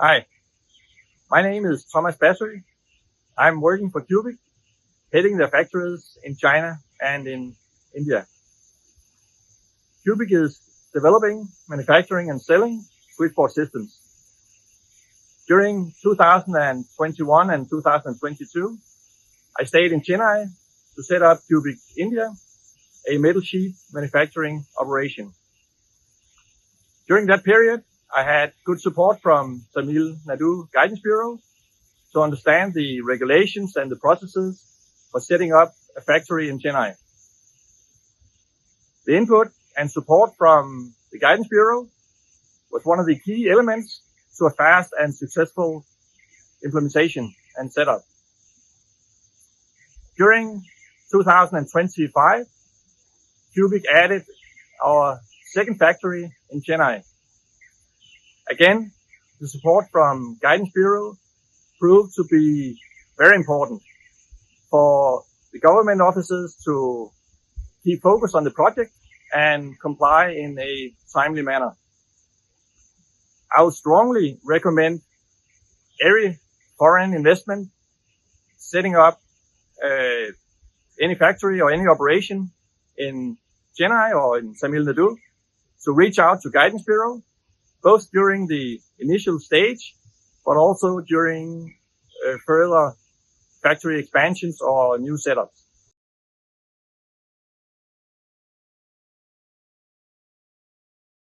Hi, my name is Thomas Bassery. I'm working for Cubic, heading the factories in China and in India. Cubic is developing, manufacturing and selling switchboard systems. During 2021 and 2022, I stayed in Chennai to set up Cubic India, a metal sheet manufacturing operation. During that period, I had good support from Tamil Nadu Guidance Bureau to understand the regulations and the processes for setting up a factory in Chennai. The input and support from the Guidance Bureau was one of the key elements to a fast and successful implementation and setup. During 2025, Cubic added our second factory in Chennai. Again, the support from Guidance Bureau proved to be very important for the government officers to keep focus on the project and comply in a timely manner. I would strongly recommend every foreign investment setting up any factory or any operation in Chennai or in Tamil Nadu to reach out to Guidance Bureau, both during the initial stage, but also during further factory expansions or new setups.